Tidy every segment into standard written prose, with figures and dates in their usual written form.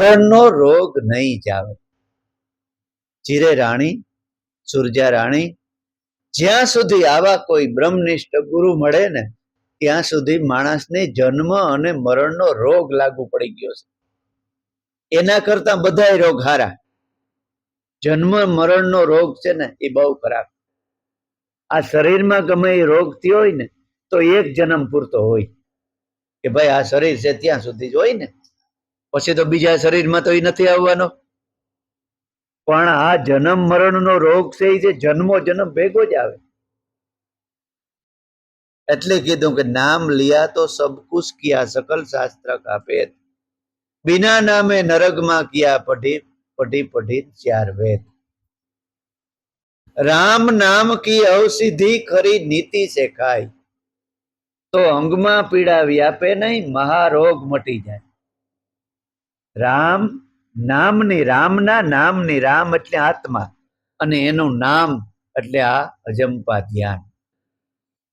મરણનો રોગ નહીં જાવે. જીરે રાણી, સુરજા રાણી, જ્યાં સુધી આવા કોઈ બ્રહ્મનિષ્ઠ ગુરુ મળે ને ત્યાં સુધી માણસને જન્મ અને મરણનો રોગ લાગુ પડી ગયો છે. એના કરતા બધાય રોગ હારા. જન્મ મરણનો રોગ છે ને એ બહુ ખરાબ. આ શરીરમાં ગમે એ રોગ થયો હોય ને તો એક જન્મ પૂરતો હોય કે ભાઈ આ શરીર છે ત્યાં સુધી જ હોય ને, પછી તો બીજા શરીરમાં તો એ નથી આવવાનો. પણ આ જન્મ મરણનો રોગ છે એ જે જન્મો જન્મ ભેગો જ આવે. એટલે કીધું કે નામ લિયા તો સબ કુછ કિયા સકલ શાસ્ત્ર કા ભેદ, બિના નામે નરગમાં કિયા પઢી પઢી પઢી ચાર વેદ. રામ નામ કી ઔષધિ ખરી નીતિ સે ખાય, તો અંગમાં પીડા વ્યાપે નહીં, મહારોગ મટી જાય. રામ નામની, રામના નામની, રામ એટલે આત્મા અને એનું નામ એટલે આ અજંપા ધ્યાન.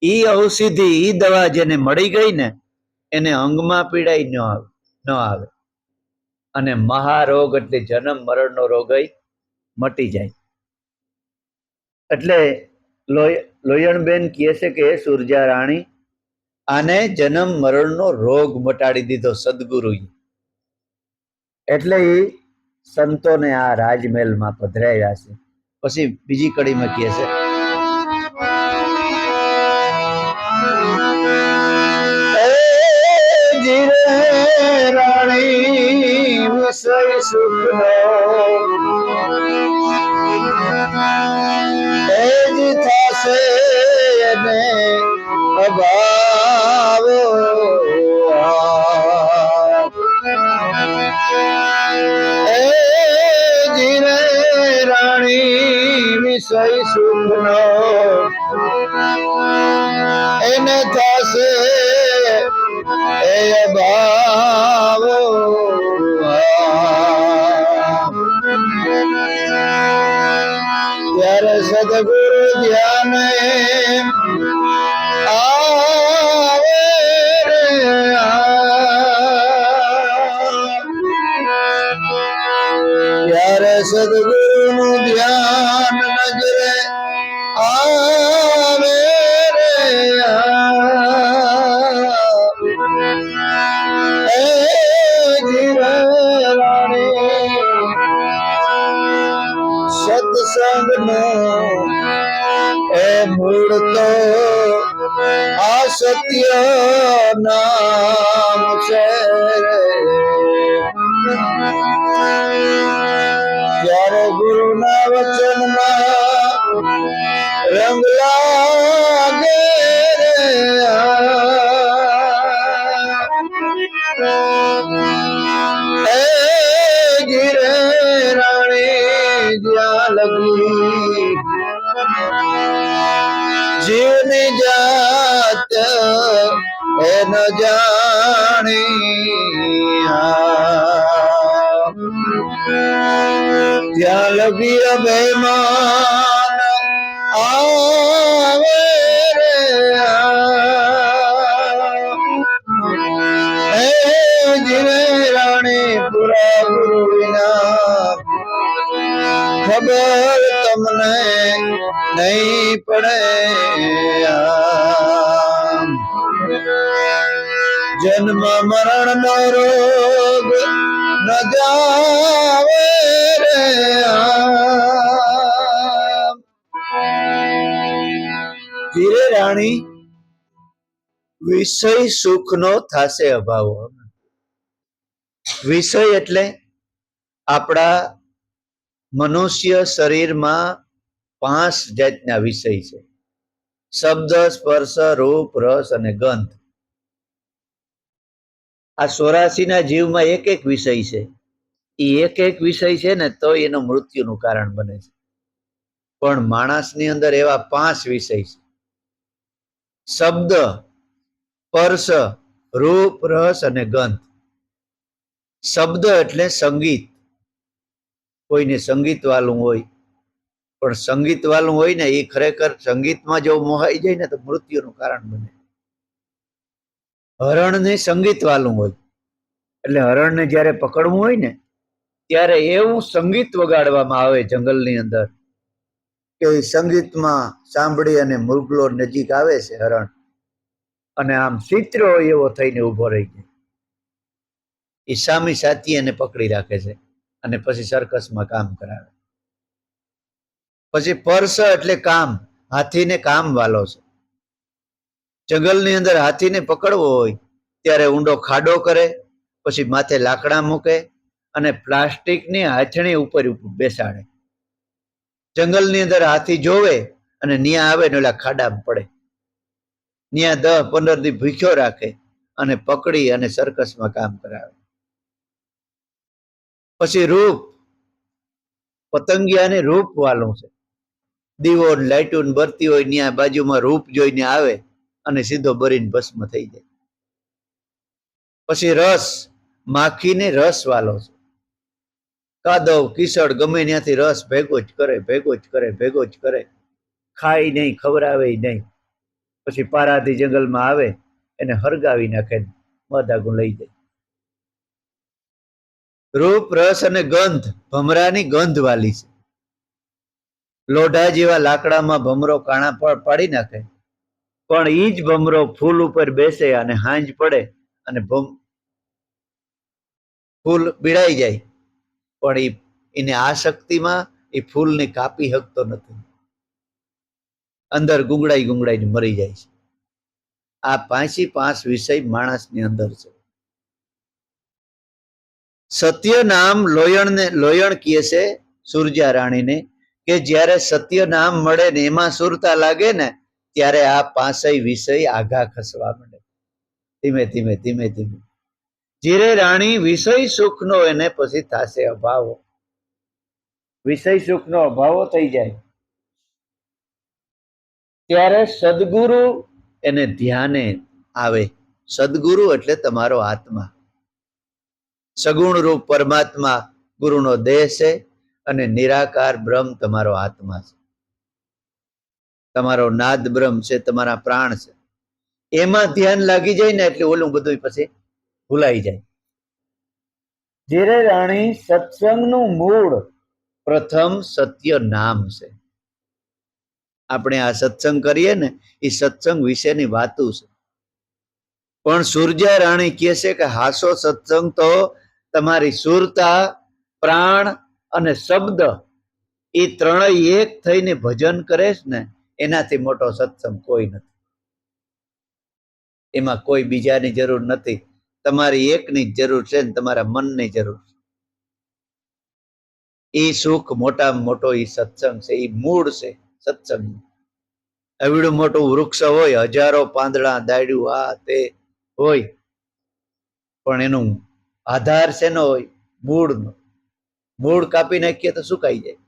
ઈ ઔષધિ, ઈ દવા જેને મળી ગઈ ને એને અંગમાં પીડાય ન આવે અને મહારોગ એટલે જન્મ મરણનો રોગ મટી જાય. એટલે લોયણબેન કહે છે કે સુરજા રાણી, આને જન્મ મરણનો રોગ મટાડી દીધો સદગુરુએ. એટલે એ સંતોને આ રાજમહેલમાં પધરાવ્યા છે. પછી બીજી કડીમાં કહે છે રાણી વિષય સુખનો એજ થાશે એને અભાવ, રાણી વિષય સુખનો એને થશે એ અભાવ. ત્યારે સદગુરુ ધ્યાન આવે રે, ત્યારે સદગુરુનું ધ્યાન નજરે આવે રે. સત્સંગનો એ મૂળ તો આ સત્ય નામ છે. ત્યારે ગુરુના વચનમાં રંગ લાગે રે, ગીરે રાણી જ્યાં લગી જીવની જાત એ ન જાણી, ત્યાં લગી અભિમાન આવે રે. જીવે રાણી પુરા ગુરુ વિના ખબર તમને નહીં પડે. જન્મ મરણ નો રોગ ન જાવે રે. ધીરે રાણી વિષય સુખ નો થાશે અભાવ. વિષય એટલે આપણા મનુષ્ય શરીરમાં 5 જાતના વિષય છે: શબ્દ, સ્પર્શ, રૂપ, રસ અને ગંધ. આ 84 ના જીવમાં એક એક વિષય છે. એ એક એક વિષય છે ને તો એનું મૃત્યુનું કારણ બને છે. પણ માણસની અંદર એવા 5 વિષય છે: શબ્દ, સ્પર્શ, રૂપ, રસ અને ગંધ. શબ્દ એટલે સંગીત. કોઈને સંગીત વાળું હોય, પણ સંગીત વાળું હોય ને એ ખરેખર સંગીતમાં જો મોહાઈ જાય ને તો મૃત્યુનું કારણ બને. હરણને સંગીત વાળું હોય એટલે હરણને જ્યારે પકડવું હોય ને ત્યારે એવું સંગીત વગાડવામાં આવે જંગલની અંદર કે સંગીતમાં સાંભળી અને મૃગલો નજીક આવે છે હરણ, અને આમ ચિત્રો એવો થઈને ઉભો રહી જાય. એ સામી સાથી એને પકડી રાખે છે અને પછી સર્કસમાં કામ કરાવે. પછી પરસ એટલે કામ, હાથીને કામ વાલો છે. જંગલની અંદર હાથીને પકડવો હોય ત્યારે ઊંડો ખાડો કરે, પછી માથે લાકડા મૂકે અને પ્લાસ્ટિકની હાથણી ઉપર બેસાડે. જંગલની અંદર હાથી જોવે અને ન્યા આવે ને ઓલા ખાડામાં પડે, ન્યા 10-15 દી ભૂખ્યો રાખે અને પકડી અને સર્કસમાં કામ કરાવે. પછી રૂપ, પતંગિયાને રૂપ વાલું છે. દીવો લાઈટો બરતી હોય ત્યાં બાજુમાં રૂપ જોઈને આવે અને સીધો બરીને ભસ્મ થઈ જાય. પછી રસ, માખીને રસ વાલો છે. કાદવ કિસડ ગમે ત્યાંથી રસ ભેગો જ કરે, ભેગો જ કરે, ભેગો જ કરે, ખાય નહીં, ખવડાવે નહીં. પછી પારાથી જંગલમાં આવે એને હરગાવી નાખે, મધાગું લઈ જાય. રૂપ, રસ અને ગંધ, ભમરાની ગંધ વાલી છે. લોઢા જેવા લાકડામાં ભમરો કાણા પાડી નાખે, પણ ઈ જ ભમરો ફૂલ ઉપર બેસે અને હાંજ પડે અને ફૂલ બીડાઈ જાય, પણ એને આ શક્તિમાં એ ફૂલને કાપી શકતો નથી, અંદર ગુંગળાઈને મરી જાય છે. આ 5 વિષય માણસની અંદર છે. સત્ય નામ લોયણ કહે છે સુરજા રાણીને કે જ્યારે સત્ય નામ મળે ને એમાં સુરતા લાગે ને ત્યારે આ 5 વિષય આઘા ખસવા મળે, ધીમે ધીમે ધીમે ધીમે. જીરે રાણી વિષય સુખનો એને પછી થશે અભાવો, વિષય સુખનો અભાવો થઈ જાય ત્યારે સદગુરુ એને ધ્યાને આવે. સદગુરુ એટલે તમારો આત્મા, સગુણ રૂપ પરમાત્મા ગુરુનો દેહ છે અને નિરાકાર બ્રહ્મ તમારો આત્મા છે, તમારો નાદ બ્રહ્મ છે, તમારા પ્રાણ છે. એમાં ધ્યાન લાગી જાય ને એટલે ઓલું બધું પછી ભૂલાઈ જાય. જીરે રાણી સત્સંગનું મૂળ પ્રથમ સત્ય નામ છે. આપણે આ સત્સંગ કરીએ ને એ સત્સંગ વિશેની વાતો છે, પણ સુરજા રાણી કહે છે કે હાસો સત્સંગ તો તમારી સુરતા, પ્રાણ અને શબ્દ એ ત્રણેય એક થઈને ભજન કરે છે ને એનાથી મોટો સત્સંગ કોઈ નથી. એમાં કોઈ બીજાની જરૂર નથી, તમારી એકની જ જરૂર છે ને તમારા મનની જરૂર છે. એ સુખ મોટામાં મોટો એ સત્સંગ છે, એ મૂળ છે સત્સંગ. એવડું મોટું વૃક્ષ હોય, હજારો પાંદડા, દાયડું, આ તે હોય, પણ એનું આધાર શેનો હોય? મૂળનો. મૂળ કાપી નાખીએ તો સુકાઈ જાય.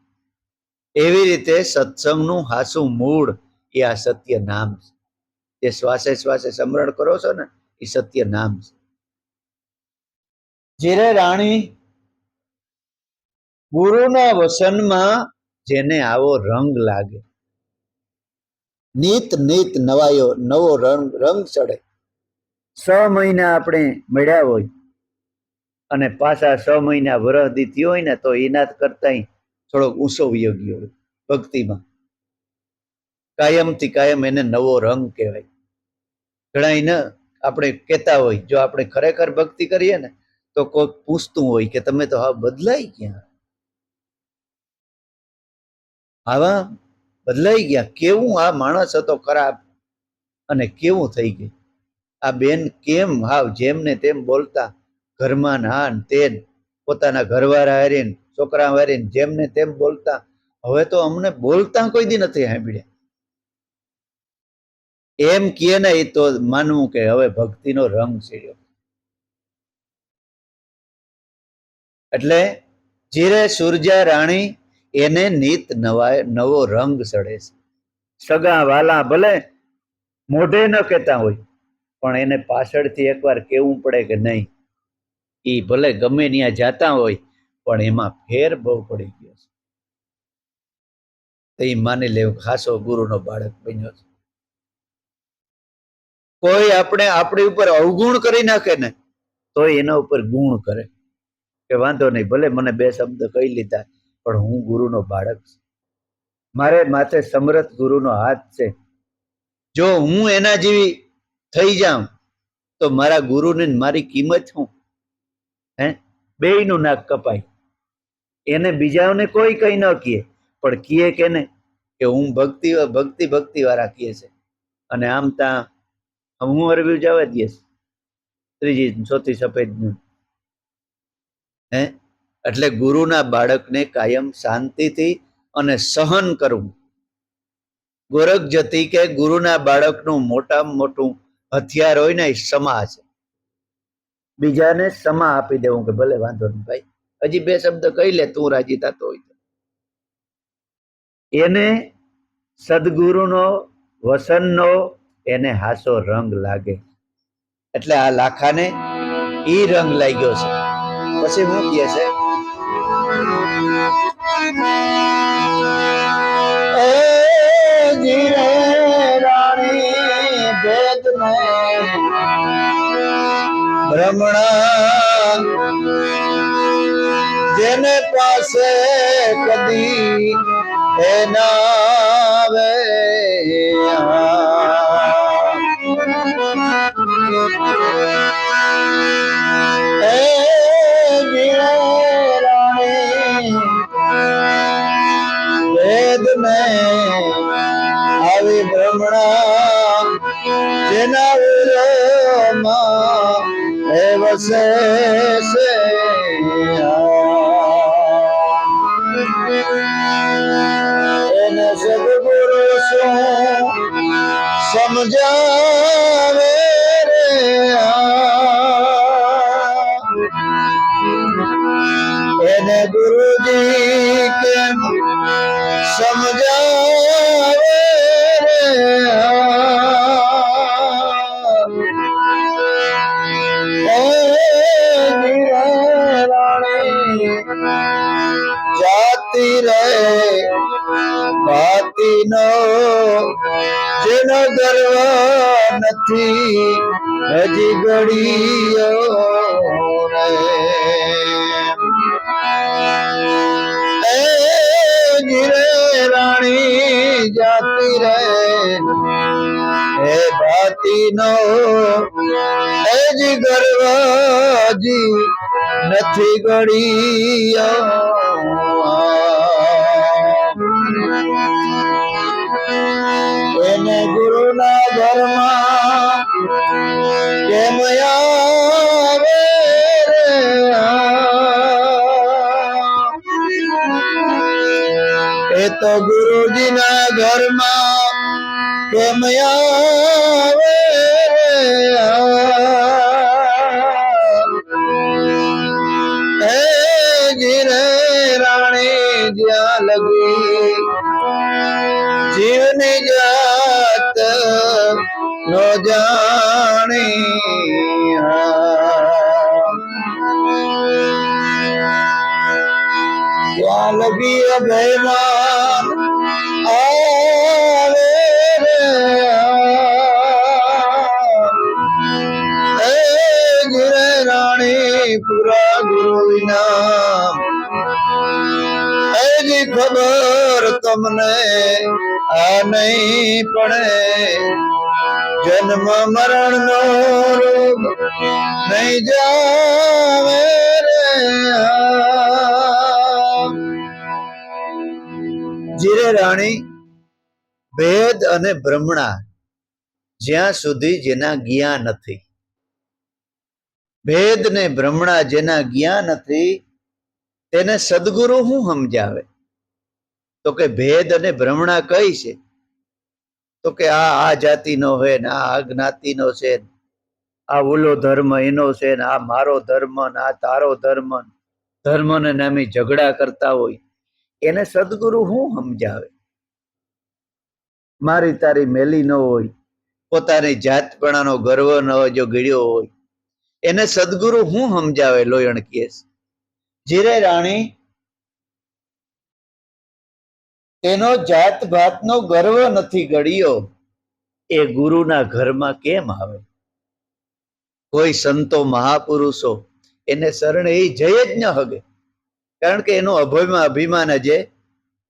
એવી રીતે સત્સંગનું હાસું મૂળ એ આ સત્ય નામ છે. જે શ્વાસે શ્વાસે સ્મરણ કરો છો ને એ સત્ય નામ છે. જીરે રાણી ગુરુના વસનમાં જેને આવો રંગ લાગે, નીત નીત નવો રંગ ચડે. 6 મહિના આપણે મળ્યા હોય અને પાછા 6 મહિના વરહદી થયો હોય ને તો એના કરતા થોડોક ઊંચો વયો ગયો હોય ભક્તિમાં. કાયમથી કાયમ એને નવો રંગ કહેવાય. ઘણા આપણે કહેતા હોય, જો આપણે ખરેખર ભક્તિ કરીએ ને તો કોઈ પૂછતું હોય કે તમે તો હા બદલાઈ ગયા, આવા બદલાઈ ગયા, કેવું આ માણસ હતો ખરાબ અને કેવું થઈ ગયું. આ બેન કેમ હાવ જેમને તેમ બોલતા, ઘરમાં ના તેન, પોતાના ઘરવાળા હારીને, છોકરા હારીને જેમને તેમ બોલતા, હવે તો અમને બોલતા કોઈ દી નથી સાંભળ્યા. એમ કહે ને એ તો માનવું કે હવે ભક્તિનો રંગ ચડ્યો. એટલે જીરે સુરજા રાણી એને નીત નવો રંગ ચડે છે. સગા વાલા ભલે મોઢે ન કહેતા હોય પણ એને પાછળથી એકવાર કેવું પડે કે નહીં, એ ભલે ગમે ત્યાં જાતા હોય પણ એમાં ફેર બહુ પડી ગયો છે. તો એ માની લેવું ખાસો ગુરુનો બાળક બન્યો છે. કોઈ આપણે આપણી ઉપર અવગુણ કરી નાખે ને તો એના ઉપર ગુણ કરે. કે વાંધો નહીં, ભલે મને 2 શબ્દ કહી લીધા, પણ હું ગુરુનો બાળક છું, મારે માથે સમર્થ ગુરુનો હાથ છે. જો હું એના જેવી થઈ જાઉં તો મારા ગુરુને મારી કિંમત શું? હે, બેયનું નાક કપાય. એને બીજાઓને કોઈ કઈ ન કહે, પણ કહે કેને કે હું ભક્તિ ભક્તિ ભક્તિ વાળા કહે છે. અને આમ ત્યાં હું અરબી જવા દઈશ ત્રીજી ચોથી સફેદ નું. હે, એટલે ગુરુના બાળકને કાયમ શાંતિથી અને સહન કરવું. ગોરખ જતી કે ગુરુના બાળકનું મોટામાં મોટું હથિયાર હોય ને એ ક્ષમા છે. બીજાને ક્ષમા આપી દેવું કે ભલે વાંધો નહીં ભાઈ, હજી 2 શબ્દ કહી લે, તું રાજી થતો હોય તો. એને સદગુરુનો વસનનો એને હાસો રંગ લાગે. એટલે આ લાખાને ઈ રંગ લાગ્યો છે. પછી હું કહે છે, એ જીરે રાણી ભેદ મે બ્રહ્મણા જેને પાસે કદી એના આવે. વેદ ને આવી બ્રહ્મણા જેના વિરોમાં એ વસે છે. એને સદગુરુ શું સમજાવે રે. એને ગુરુજી કેમ સમજાવે રે. જાતિ રે ભાતી નો જેનો ગર્વ નથી હજી ઘડીયો રે. રાણી જાતિ રે હે ભાતી નો હજી ગર્વ હજી નથી ઘડીયો. એને ગુરુના ઘરમાં કેમ આવે રે. એ તો ગુરુજીના ઘરમાં કેમ આવે રે. હે જીરે રાણી જ્યાં લગી જીવની જાત નો જાણી. ત્યાં લગી અભયમાન આવે રે. હે જીરે રાણી પૂરા ગુરુ વિના એની ખબર તમને આ નહીં પડે. જન્મ મરણ નો રોગ નહીં જાવે રે. જીરે રાણી ભેદ અને બ્રહ્મણા જ્યાં સુધી જેના ગયા નથી, ભેદ ને બ્રહ્મણા જેના ગયા નથી તેને સદગુરુ શું સમજાવે? તો કે ભેદ અને બ્રહ્મણા કઈ છે? તો કે આ જાતિનો છે ને આ જ્ઞાતિનો છે, આ ઓલો ધર્મ એનો છે ને આ મારો ધર્મ ને આ તારો ધર્મ, ધર્મને નામે ઝઘડા કરતા હોય એને સદગુરુ શું સમજાવે? મારી તારી મેલી ન હોય, પોતાની જાતપણાનો ગર્વ ન હોય, જો ગીડ્યો હોય એને સદગુરુ શું સમજાવે? લોયણ કેસ જીરે રાણી તેનો જાત ભાતનો ગર્વ નથી ગળ્યો, એ ગુરુના ઘરમાં કેમ આવે? કોઈ સંતો મહાપુરુષો એને શરણ એ જઈ જ ન હગે, કારણ કે એનું અભિમાન હજે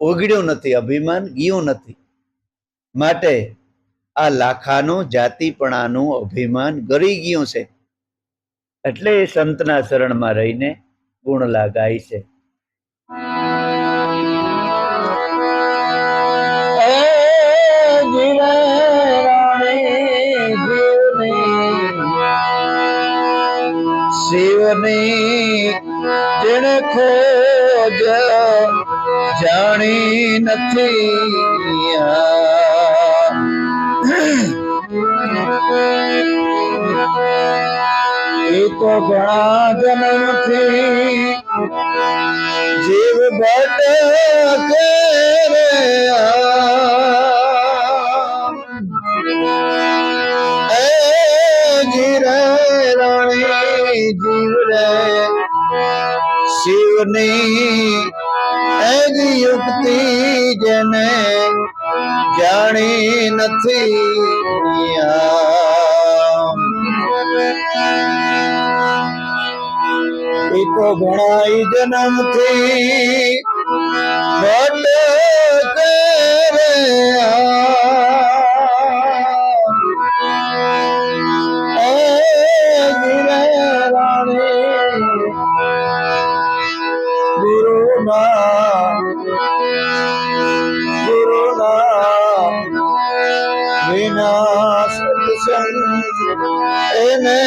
ઓગળ્યું નથી, અભિમાન ગયું નથી. માટે આ લાખાનું જાતિપણાનું અભિમાન ગરી ગયું છે, એટલે એ સંતના શરણમાં રહીને ગુણ લાગાય છે. શિવની જેણે ખોજ જાણી નથી, એ તો ઘણા જન્મથી જીવ ભટકે રે, જીરે રાણી જીવ રે શિવની એજી યુક્તિ જેને જાણી નથી, એ તો ઘણા જન્મથી ભટકે રે, વિના સત્સંગ એને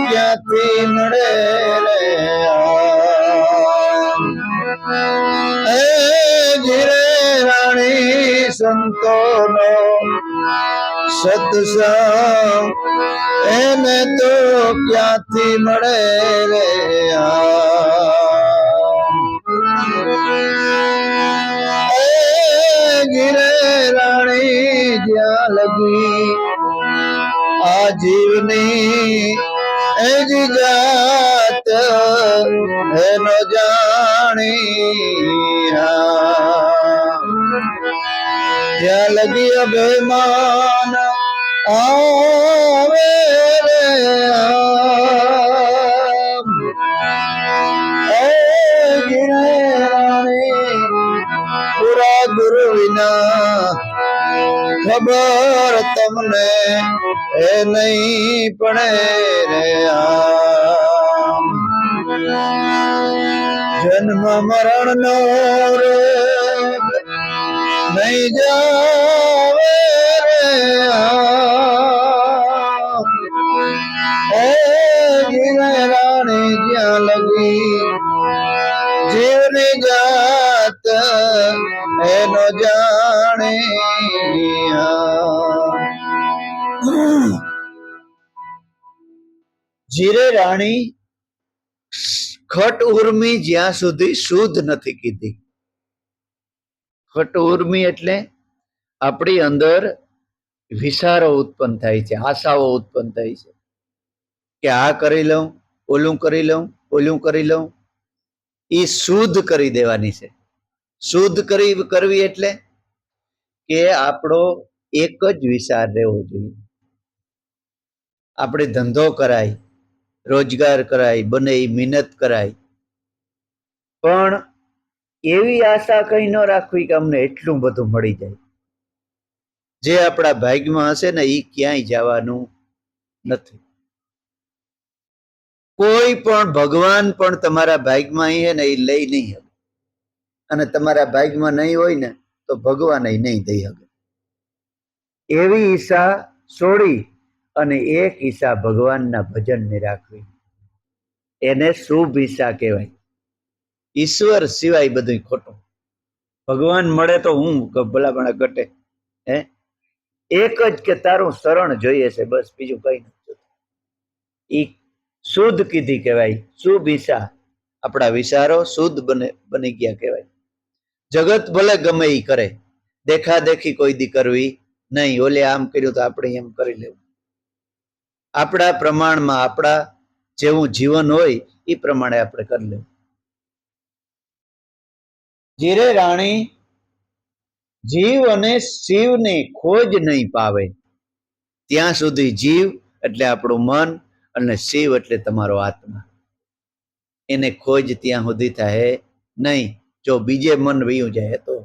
ક્યાંથી મળે રે, ધીરે રાણી સંતોનો સત્સંગ એને તો ક્યાંથી મળે રે, ગીરે રાણી જ્યાં લગી આ જીવની એજી જાત એનો જાણી, જ્યાં લગી અભિમાન આવે રે, ગીરે રાણી પૂરા ગુરુ વિના ખબર તમને એ નહીં પડે રે, જન્મ મરણ નો રોગ નહીં જાવે રે, ગીરે રાણી જ્યાં લગી જીવની જાત એનો જાણે, જીરે રાણી ખટ ઉર્મી જ્યાં સુધી શુદ્ધ નથી કીધી. ખટ ઉર્મી એટલે આપણી અંદર વિચારો ઉત્પન્ન થાય છે, આશાઓ ઉત્પન્ન થાય છે કે આ કરી લઉં, ઓલું કરી લઉં, ઓલું કરી લઉં. એ શુદ્ધ કરી દેવાની છે. શુદ્ધ કરવી એટલે કે આપણો એક જ વિચાર રહેવો જોઈએ. આપણે ધંધો કરાય, રોજગાર કરાય, બને એ મહેનત કરાય, પણ એવી આશા કઈ ન રાખવી કે અમને એટલું બધું મળી જાય. જે આપણા ભાગ્યમાં હશે ને એ ક્યાંય જવાનું નથી. કોઈ પણ ભગવાન પણ તમારા ભાગ્યમાં હે ને એ લઈ નહીં શકે, અને તમારા ભાગ્યમાં નહીં હોય ને તો ભગવાન નહીં દઈ શકે. એવી ઈચ્છા છોડી અને એક ઈચ્છા ભગવાનના ભજનની રાખવી, એને શુભ ઈચ્છા કહેવાય. ઈશ્વર સિવાય બધું ખોટું. ભગવાન મળે તો હું ભલામણા ઘટે, હે એક જ કે તારું શરણ જોઈએ છે, બસ બીજું કઈ નથી. ઈ શુદ્ધ કીધી કહેવાય, શુભ ઈચ્છા. આપણા વિચારો શુદ્ધ બની ગયા કહેવાય. જગત ભલે ગમે ઈ કરે, દેખા દેખી કોઈ દી કરવી નહીં. ઓલે આમ કર્યું તો આપણે એમ કરી લેવું. આપણા પ્રમાણમાં આપણા જેવું જીવન હોય એ પ્રમાણે આપણે કરી લેવું. જીરે રાણી જીવ અને શિવની ખોજ નહીં પાવે ત્યાં સુધી જીવ એટલે આપણું મન અને શિવ એટલે તમારો આત્મા. એને ખોજ ત્યાં સુધી થાય નહીં, જો બીજે મન વયું જાય તો.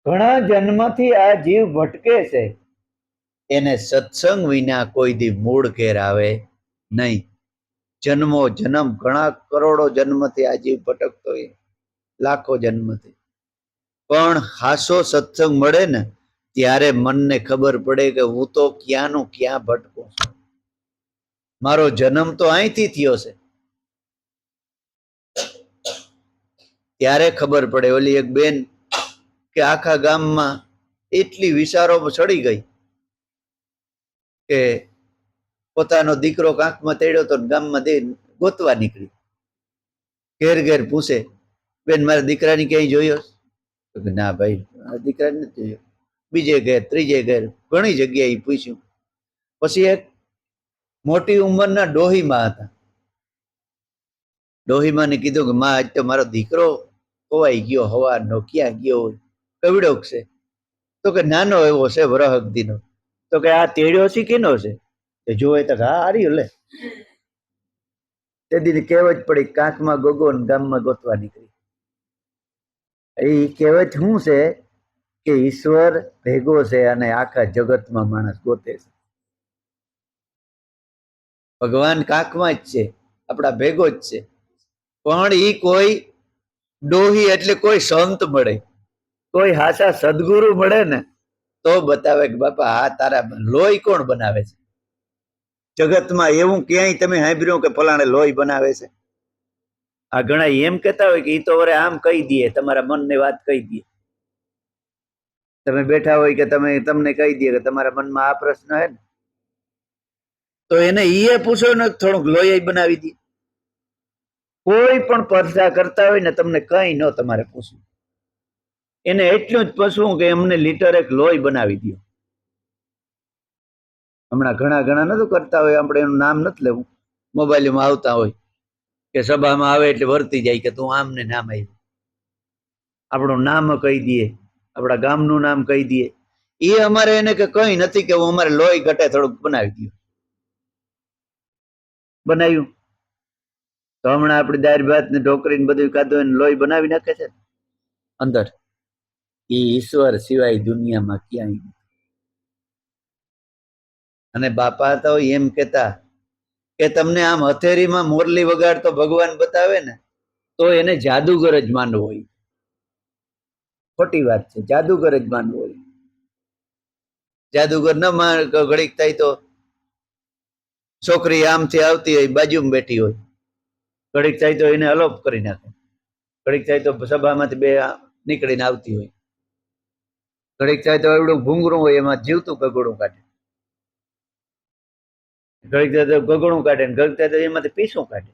ઘણા જન્મથી આ જીવ ભટકે છે, એને સત્સંગ વિના કોઈ દી મૂળ ઘેર આવે નહીં. જન્મો જન્મ, ઘણા કરોડો જન્મથી આ જીવ ભટકતો હોય, લાખો જન્મથી. પણ હાસો સત્સંગ મળે ને ત્યારે મનને ખબર પડે કે હું તો ક્યાંનું ક્યાં ભટકું છું, મારો જન્મ તો અહીંથી થયો છે. ત્યારે ખબર પડે. ઓલી એક બેન કે આખા ગામમાં એટલી વિચારો ચડી ગઈ કે પોતાનો દીકરો કાંખમાં તેડ્યો તો ગામમાં દે ગોતવા નીકળી. ઘેર ઘેર પૂછે, બેન મારા દીકરાની ક્યાંય જોયો? તો કે ના ભાઈ, દીકરાને નથી જોયો. બીજે ઘેર, ત્રીજે ઘેર, ઘણી જગ્યાએ પૂછ્યું. પછી એક મોટી ઉંમરના ડોહીમાં હતા. ડોહીમાને કીધું કે માં, આજ તો મારો દીકરો ખોવાઈ ગયો, હવાનો ક્યાં ગયો હોય, કવડોક છે? તો કે નાનો એવો છે, વરહકદીનો. તો કે આ તેડ્યો છે કેનો છે? જોવે તો હા હાર્યું લે. તે દી કહેવત પડી, કાંખમાં ગોગો ને ગામમાં ગોતવા નીકળી. એ કહેવત શું છે કે ઈશ્વર ભેગો છે અને આખા જગતમાં માણસ ગોતે છે. ભગવાન કાંખમાં જ છે, આપણા ભેગો જ છે. પણ ઈ કોઈ ડોહી એટલે કોઈ સંત મળે, કોઈ હાસા સદગુરુ મળે ને તો બતાવે કે બાપા આ તારા લોહી કોણ બનાવે છે. જગતમાં એવું ક્યાંય તમે સાંભળ્યું કે ફલાણે લોહી બનાવે છે? આ ઘણા એમ કહેતા હોય કે ઈ તો વરે આમ કહી દે, તમારા મનની વાત કહી દે. તમે બેઠા હોય કે તમને કહી દે કે તમારા મનમાં આ પ્રશ્ન હે ને, તો એને ઈએ પૂછો ને થોડુંક લોહી બનાવી દે. કોઈ પણ પરસા કરતા હોય ને તમને કઈ ન તમારે પૂછવું, એને એટલું જ પૂછવું કે એમને લીટર એક લોહી બનાવી દો. હમણાં ઘણા નતું કરતા હોય, આપણે એનું નામ નથી લેવું, મોબાઈલમાં આવતા હોય કે સભામાં આવે એટલે વર્તી જાય કે તું આમ ને નામ આવ્યું, આપણું નામ કહી દઈએ, આપણા ગામનું નામ કહી દઈએ. એ અમારે એને કે કઈ નથી કેવું, અમારે લોહી ઘટે થોડુંક બનાવી દો. બનાવ્યું તો હમણાં આપણી દાળ ભાત ને ઢોકરી ને બધું ખાધું એને લોહી બનાવી નાખે છે અંદર. એ ઈશ્વર સિવાય દુનિયામાં ક્યાંય. અને બાપા તો એમ કેતા કે તમને આમ હથેરીમાં મોરલી વગાડતો ભગવાન બતાવે ને તો એને જાદુગર જ માનવો હોય. ખોટી વાત છે, જાદુગર જ માનવો હોય. જાદુગર ન માન, ઘડીક થાય તો છોકરી આમથી આવતી હોય, બાજુમાં બેઠી હોય, ઘડીક થાય તો એને અલોપ કરી નાખે, ઘડીક થાય તો સભામાંથી બે નીકળીને આવતી હોય, ઘડીક થાય તો એવડું ભૂંગરું હોય એમાં જીવતું ગગડું કાઢે, ઘડીક થાય તો ગગડું કાઢે ને ઘડીક થાય તો એમાંથી પીસું કાઢે.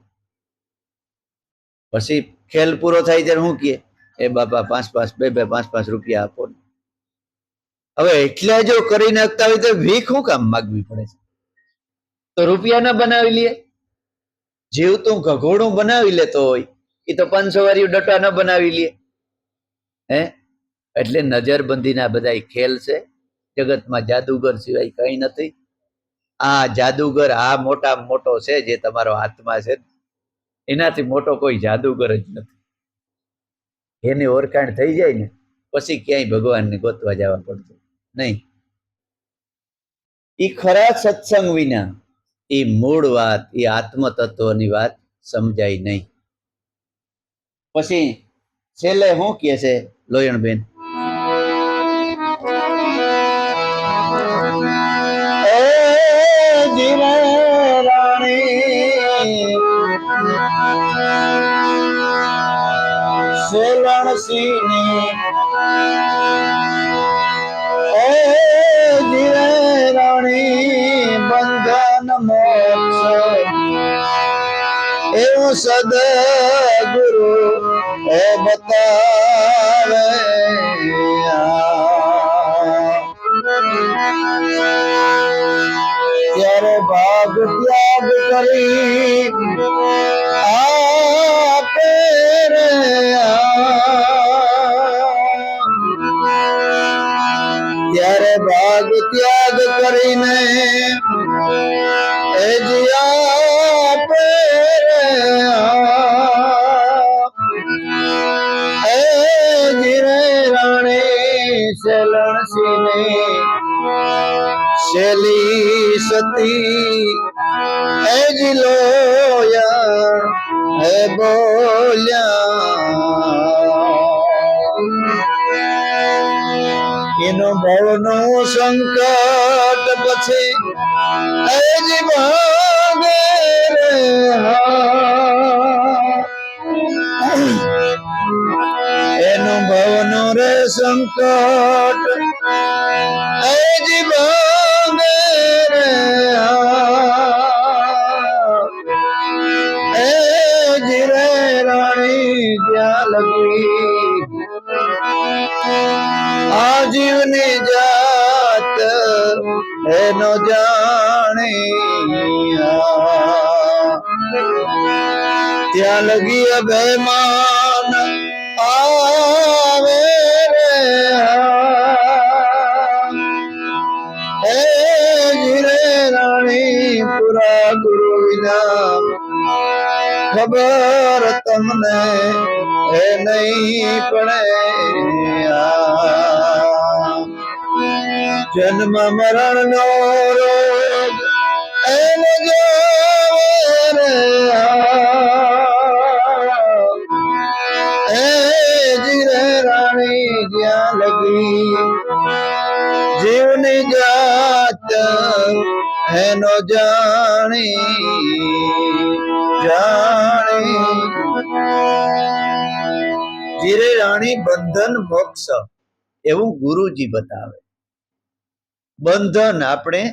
પછી ખેલ પૂરો થાય ત્યારે શું કહે, એ બાપા 5-5 2-2 5-5 રૂપિયા આપો. હવે એટલા જો કરી નાખતા હોય તો ભીખ શું કામ માગવી પડે છે? તો રૂપિયા ના બનાવી લે. જીવતું ઘઘોડું બનાવી લેતો હોય એ તો 500 વાળી ડટા ન બનાવી લે હે? એટલે નજરબંધીના બધા ખેલ છે. જગતમાં જાદુગર સિવાય કઈ નથી. આ જાદુગર આ મોટા મોટો છે જે તમારો આત્મા છે, એનાથી મોટો કોઈ જાદુગર જ નથી. એની ઓળખાણ થઈ જાય ને પછી ક્યાંય ભગવાનને ગોતવા જવા પડતું નહીં. એ ખરા સત્સંગ વિના એ મૂળ વાત, એ આત્મતત્વની વાત સમજાય નહીં. પછી છેલ્લે શું કહે છે લોયણબેન, બંધન મોક્ષ એવું સદગુરુ એ બતાવે. ત્યારે ભાગ ત્યાગ કરી આપે રે, ત્યારે ભાગ ત્યાગ કરીને એ જીયા આપે શેલી સતી હે જીલોયા હે બોલ્યા એનો ભવનો સંકટ પછી હે જી ભાગે રે એનો ભવનો રે સંકટ હે જી ભાગે રે હે જી રે રાણી ત્યાં લગી આ જીવની જાત એનો જાણિયા ત્યાં લગી અભિમાન આવે રે હે જીરે રાણી પુરા ગુરુ વિના ખબર તમને એ નહીં પડે જન્મ મરણ નો રોગ એને જાવે રે હે જીરે રાણી જ્યાં લગી જીવની જાત એનો જાણી જીરે રાણી બંધન મોક્ષ એવું ગુરુજી બતાવે બંધન આપણે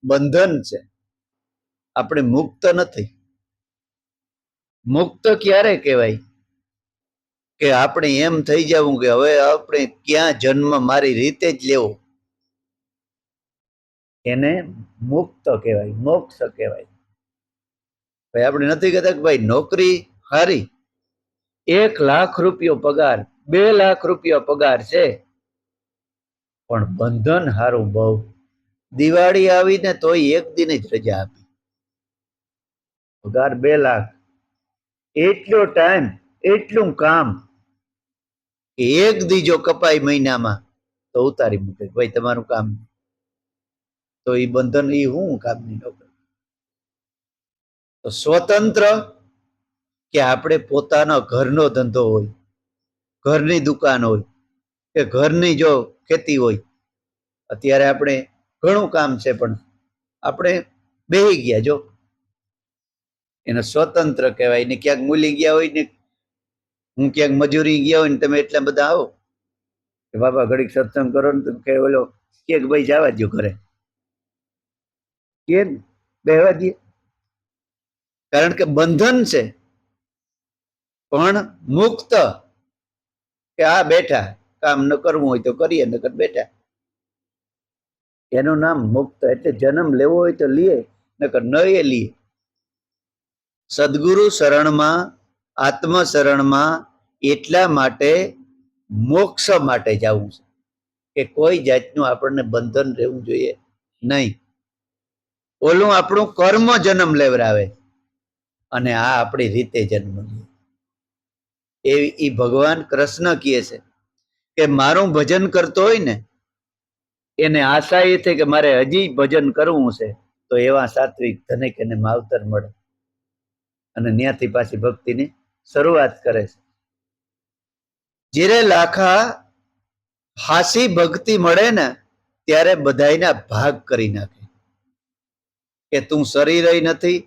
બંધન છે આપણે મુક્ત નથી મુક્ત ક્યારે કહેવાય કે આપણે એમ થઈ જવું કે હવે આપણે ક્યાં જન્મ મારી રીતે જ લેવો એને મુક્ત કહેવાય મોક્ષ કહેવાય ભાઈ આપણે નથી કહેતા કે ભાઈ નોકરી હારી 1 લાખ રૂપિયો પગાર 2 લાખ રૂપિયો પગાર છે પણ બંધન હારું બહુ દિવાળી આવીને તોય એક દિન જ રજા આપી પગાર 2 લાખ એટલો ટાઈમ એટલું કામ એક દીજો કપાઈ મહિનામાં તો ઉતારી મૂકે ભાઈ તમારું કામ તો એ બંધન એ હું કામની નોકરી તો સ્વતંત્ર કે આપણે પોતાનો ઘરનો ધંધો હોય ઘરની દુકાન હોય કે ઘરની જો ખેતી હોય અત્યારે આપણે ઘણું કામ છે પણ આપણે બેહી ગયા જો એને સ્વતંત્ર કહેવાય ને ક્યાંક મૂલી ગયા હોય ને હું ક્યાંક મજૂરી ગયા હોય ને તમે એટલા બધા આવો કે બાબા ઘડીક સત્સંગ કરો ને તમે કે ઓલો કે ભાઈ જવા દો ઘરે કે બેહવા દે કારણ કે બંધન છે પણ મુક્ત કે આ બેઠા કામ ન કરવું હોય તો કરીએ નકર બેઠા એનું નામ મુક્ત એટલે જન્મ લેવો હોય તો લીએ નકર ન એ લીએ સદગુરુ શરણમાં આત્મ શરણમાં એટલા માટે મોક્ષ માટે જવું છે કે કોઈ જાતનું આપણને બંધન રહેવું જોઈએ નહીં ઓલું આપણું કર્મ જન્મ લેવરાવે અને આ આપણી રીતે જન્મ લે એ ભગવાન કૃષ્ણ કહે છે કે મારું ભજન કરતો હોય ને એને આશા એ છે કે મારે હજી ભજન કરવું છે તો એવા સાત્વિક ધનિક એને માવતર મળે અને ત્યાંથી પાછી ભક્તિની શરૂઆત કરે છે જ્યારે લાખા હાસી ભક્તિ મળે ને ત્યારે બધાયના ભાગ કરી નાખે કે તું શરીર નથી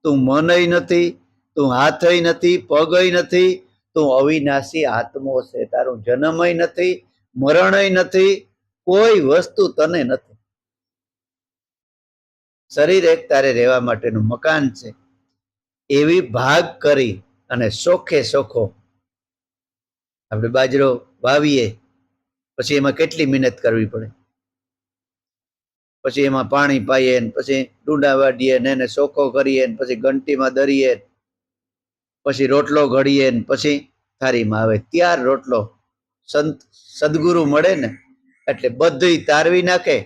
તું મન નથી તું હાથ નથી પગ નથી તું અવિનાશી આત્મો છે તારું જન્મય નથી મરણય નથી કોઈ વસ્તુ તને નથી શરીર એક તારે રહેવા માટેનું મકાન છે એવી ભાગ કરી અને સોખે સોખો આપણે બાજરો વાવીએ પછી એમાં કેટલી મહેનત કરવી પડે પછી એમાં પાણી પાઈએ પછી ડુંડા વાડીએ ને એને સોખો કરીએ પછી ઘંટીમાં દરીએ પછી રોટલો ઘડીએ પછી થારીમાં આવે ત્યાર રોટલો સંત સદગુરુ મળે ને એટલે બધું તારવી નાખે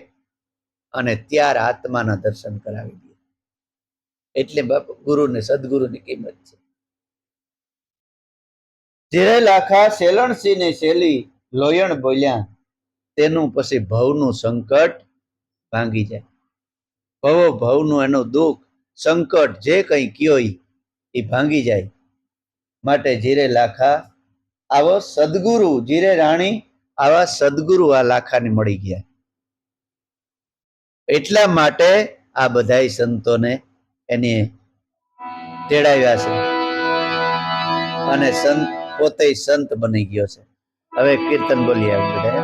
અને ત્યાર આત્માના દર્શન કરાવી દે એટલે બાપુ ગુરુ ને સદગુરુની કિંમત છે જેરે લાખા શેલણસિંહ ને શેલી લોયણ બોલ્યા તેનું પછી ભવનું સંકટ ભાંગી જાય ભવો ભવનું એનું દુઃખ સંકટ જે કંઈ કયો એ ભાંગી જાય. માટે જીરે લાખા આવો સદગુરુ, જીરે રાણી આવા સદગુરુ આ લાખાને મળી ગયા. એટલા માટે આ બધાય સંતોને એને તેડાવ્યા છે અને સંત પોતે સંત બની ગયો છે. હવે કીર્તન બોલીએ બધા.